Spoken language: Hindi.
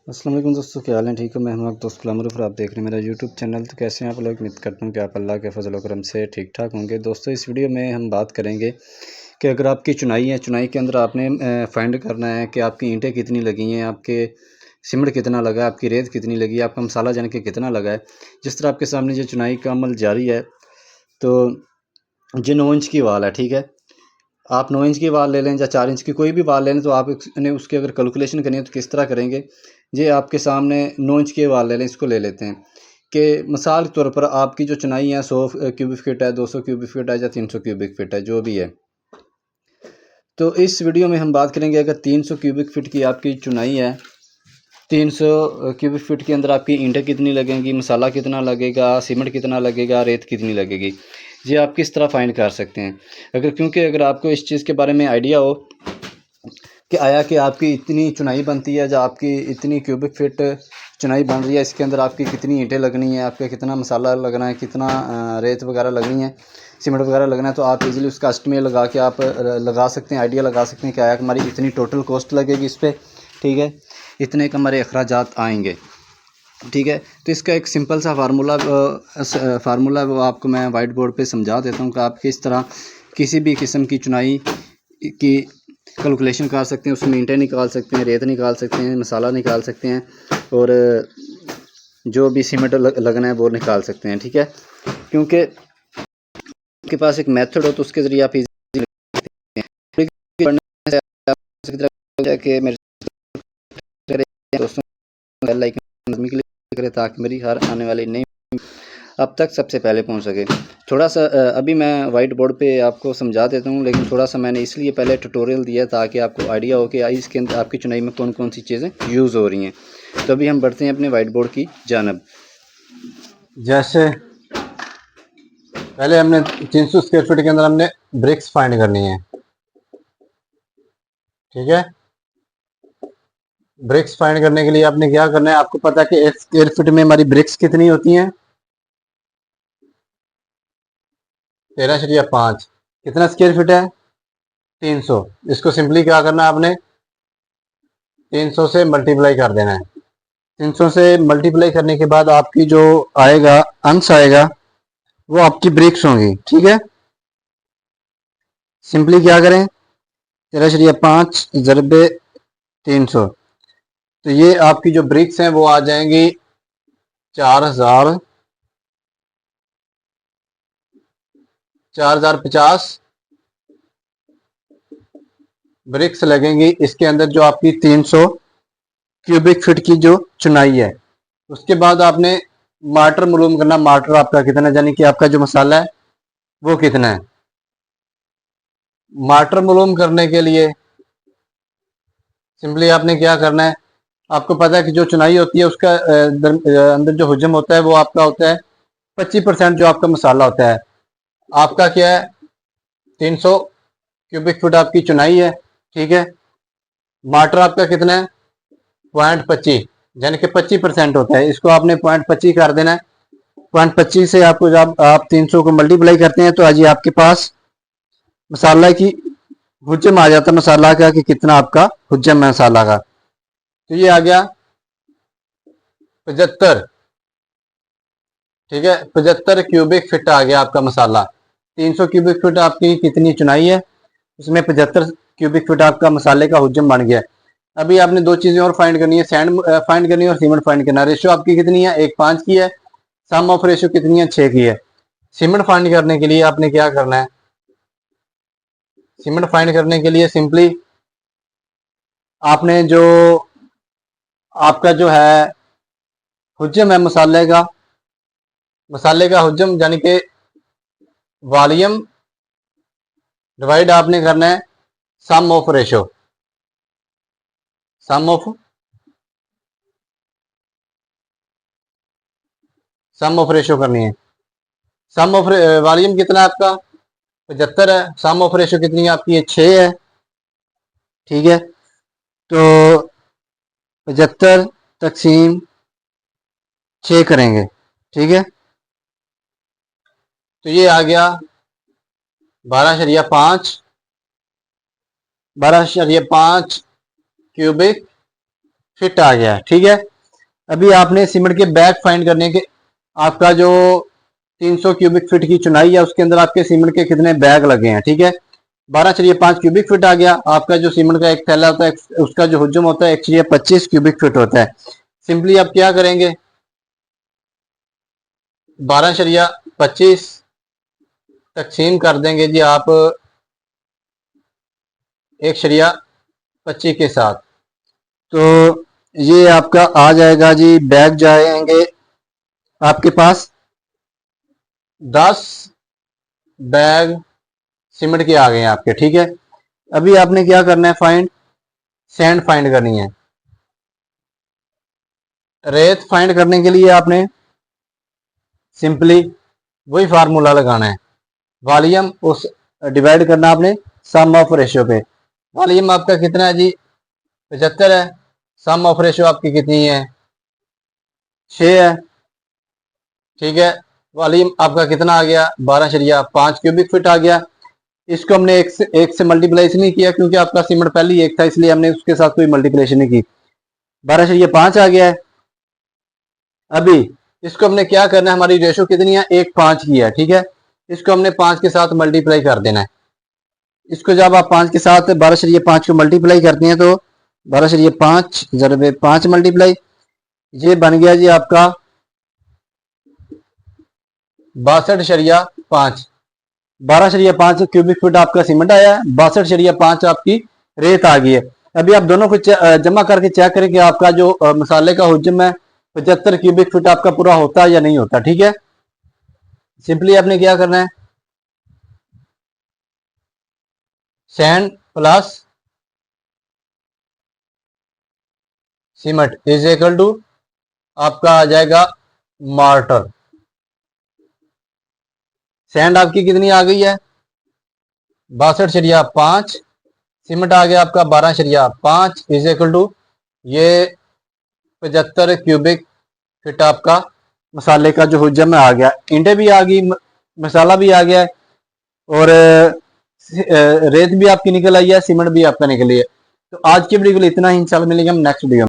अस्सलाम वालेकुम दोस्तों, क्या हाल है? ठीक हो? मैं हूं आपका दोस्त गुलाम और आप देख रहे हैं मेरा यूट्यूब चैनल। तो कैसे हैं आप लोग? उम्मीद करता हूं कि आप अल्लाह के फजल व करम से ठीक ठाक होंगे। दोस्तों, इस वीडियो में हम बात करेंगे कि अगर आपकी चुनाई है, चुनाई के अंदर आपने फाइंड करना है कि आपकी ईंटें कितनी लगी हैं, आपके सीमेंट कितना लगा है, आपकी रेत कितनी लगी है, आपका मसाला जान के कितना लगा है। जिस तरह आपके सामने जो चुनाई का अमल जारी है, तो जो 9 इंच की वाल है, ठीक है, आप 9 इंच की वाल ले लें या 4 इंच की कोई भी वाल ले लें, तो आपने उसकी अगर कैलकुलेशन करनी है तो किस तरह करेंगे। ये आपके सामने 9 इंच के वाल ले लें, इसको ले लेते हैं कि मिसाल के तौर पर आपकी जो चुनाई है 100 क्यूबिक फीट है, 200 क्यूबिक फीट है या 300 क्यूबिक फीट है, जो भी है। तो इस वीडियो में हम बात करेंगे, अगर 300 क्यूबिक फीट की आपकी चुनाई है, 300 क्यूबिक फीट के अंदर आपकी ईंटें कितनी लगेंगी, मसाला कितना लगेगा, सीमेंट कितना लगेगा, रेत कितनी लगेगी, ये आप किस तरह फाइंड कर सकते हैं। क्योंकि अगर आपको इस चीज़ के बारे में आइडिया हो कि आया कि आपकी इतनी चुनाई बनती है, या आपकी इतनी क्यूबिक फीट चुनाई बन रही है, इसके अंदर आपकी कितनी ईंटें लगनी है, आपका कितना मसाला लगना है, कितना रेत वगैरह लगनी है, सीमेंट वगैरह लगना है, तो आप इजीली उसका एस्टिमेट लगा के आप लगा सकते हैं, आइडिया लगा सकते हैं कि आया कि हमारी इतनी टोटल कॉस्ट लगेगी इस पर, ठीक है, इतने के हमारे अखराजात आएंगे, ठीक है। तो इसका एक सिंपल सा फार्मूला वो आपको मैं वाइट बोर्ड पे समझा देता हूँ कि आप किस तरह किसी भी किस्म की चुनाई की कैलकुलेशन कर सकते हैं, उसमें ईंटें निकाल सकते हैं, रेत निकाल सकते हैं, मसाला निकाल सकते हैं, और जो भी सीमेंट लगना है वो निकाल सकते हैं, ठीक है। क्योंकि आपके पास एक मेथड हो तो उसके ज़रिए आप इजीली पढ़ने से कि मेरे दोस्तों बेल आइकन क्लिक करें ताकि मेरी हर आने वाली नई अब तक सबसे पहले पहुंच सके। थोड़ा सा अभी मैं वाइट बोर्ड पे आपको समझा देता हूं, लेकिन थोड़ा सा मैंने इसलिए पहले ट्यूटोरियल दिया ताकि आपको आइडिया हो कि इसके अंदर आपकी चुनाई में कौन कौन सी चीज़ें यूज़ हो रही हैं। तो अभी हम बढ़ते हैं अपने वाइट बोर्ड की जानब। जैसे पहले हमने 300 स्क्वायर फीट के अंदर हमने ब्रिक्स फाइंड करनी है। ठीक है, ब्रिक्स फाइंड करने के लिए आपने क्या करना है, आपको पता है कि 1 स्क्वायर फीट में हमारी ब्रिक्स कितनी होती हैं, 13.5। कितना स्क्वायर फीट है, 300। इसको सिंपली क्या करना है, आपने 300 से मल्टीप्लाई कर देना है। 300 से मल्टीप्लाई करने के बाद आपकी जो आएगा अंश आएगा वो आपकी ब्रिक्स होंगी। ठीक है, सिंपली क्या करें, 13.5 ज़रबे 300, तो ये आपकी जो ब्रिक्स हैं वो आ जाएंगी 4050 ब्रिक्स लगेंगी इसके अंदर, जो आपकी 300 क्यूबिक फीट की जो चुनाई है। उसके बाद आपने मार्टर मालूम करना, मार्टर आपका कितना है, यानी कि आपका जो मसाला है वो कितना है। मार्टर मालूम करने के लिए सिंपली आपने क्या करना है, आपको पता है कि जो चुनाई होती है उसका अंदर जो हुजम होता है वो आपका होता है 25%, जो आपका मसाला होता है। आपका क्या है, 300 क्यूबिक फुट आपकी चुनाई है। ठीक है, मार्टर आपका कितना है, 0.25, यानी कि 25% होता है। इसको आपने 0.25 कर देना है। 0.25 से आपको जब आप 300 को मल्टीप्लाई करते हैं तो आज आपके पास मसाला की हुज्जम आ जाता है, मसाला का कि कितना आपका हुज्जम है मसाला का। तो ये आ गया 75। ठीक है, 75 क्यूबिक फिट आ गया आपका मसाला। 300 क्यूबिक फिट आपकी कितनी चुनाई है, उसमें 75 क्यूबिक फीट आपका मसाले का हुज्जम बन गया। अभी आपने दो चीजें और फाइंड करनी है, सैंड फाइंड करनी है और सीमेंट फाइंड करना है। रेशियो आपकी कितनी है, 1:5 की है। सम ऑफ रेशियो कितनी है, 6 की है। सीमेंट फाइंड करने के लिए आपने क्या करना है, सीमेंट फाइंड करने के लिए सिंपली आपने जो आपका जो है हुज्जम है मसाले का हुज्जम यानी कि वॉल्यूम डिवाइड आपने करना है sum of ratio, sum of sum of ratio करनी है। सम ऑफ वॉल्यूम कितना है आपका, 75 है। सम ऑफ रेशो कितनी है आपकी, ये 6 है। ठीक है, तो 75 तकसीम 6 करेंगे। ठीक है, तो ये आ गया 12.5, 12.5 क्यूबिक फिट आ गया है, ठीक है। अभी आपने सीमेंट के बैग फाइंड करने के, आपका जो 300 क्यूबिक फीट की चुनाई है उसके अंदर आपके सीमेंट के कितने बैग लगे हैं, ठीक है। 12.5 क्यूबिक फीट आ गया। आपका जो सीमेंट का एक थैला होता है उसका जो हुज्जम होता है 1.25 क्यूबिक फीट होता है। सिंपली आप क्या करेंगे, 12.25 तकसीम कर देंगे जी आप 1.25 के साथ, तो ये आपका आ जाएगा जी, बैग जाएंगे आपके पास 10 बैग सीमेंट के आ गए हैं आपके, ठीक है। अभी आपने क्या करना है, सैंड फाइंड करनी है। रेत फाइंड करने के लिए आपने सिंपली वही फार्मूला लगाना है, वॉल्यूम उस डिवाइड करना आपने सम ऑफ रेशियो पे। वॉल्यूम आपका कितना है जी, 75 है। सम ऑफ रेशियो आपकी कितनी है, 6 है, ठीक है। वॉल्यूम आपका कितना आ गया, 12.5 क्यूबिक फीट आ गया। इसको हमने एक से मल्टीप्लाई इसलिए किया क्योंकि आपका सीमेंट पहले ही एक था, इसलिए हमने उसके साथ कोई मल्टीप्लिकेशन नहीं की। 12.5 आ गया है। अभी इसको हमने क्या करना है, हमारी रेशो कितनी है, 1:5 की है, ठीक है। इसको हमने 5 के साथ मल्टीप्लाई कर देना है। इसको जब आप 5 के साथ 12.5 को मल्टीप्लाई करते हैं तो 12.5 ज़रबे 5 मल्टीप्लाई, ये बन गया जी आपका 62.5। 12.5 क्यूबिक फीट आपका सीमेंट आया है, 62.5 आपकी रेत आ गई है। अभी आप दोनों को जमा करके चेक करें कि आपका जो मसाले का हुज्म है 75 क्यूबिक फीट आपका पूरा होता है या नहीं होता, ठीक है। सिंपली आपने क्या करना है, sand plus cement is equal to आपका आ जाएगा मार्टर। सैंड आपकी कितनी आ गई है, 62.5, सीमेंट आ गया आपका 12.5 इज इक्वल टू ये 75 क्यूबिक फिट आपका मसाले का जो हुज्जम में आ गया। ईंटें भी आ गई, मसाला भी आ गया है, और रेत भी आपकी निकल आई है, सीमेंट भी आपका निकल आई है। तो आज की वीडियो के लिए इतना ही, इंशाल्लाह मिलेंगे हम नेक्स्ट वीडियो में।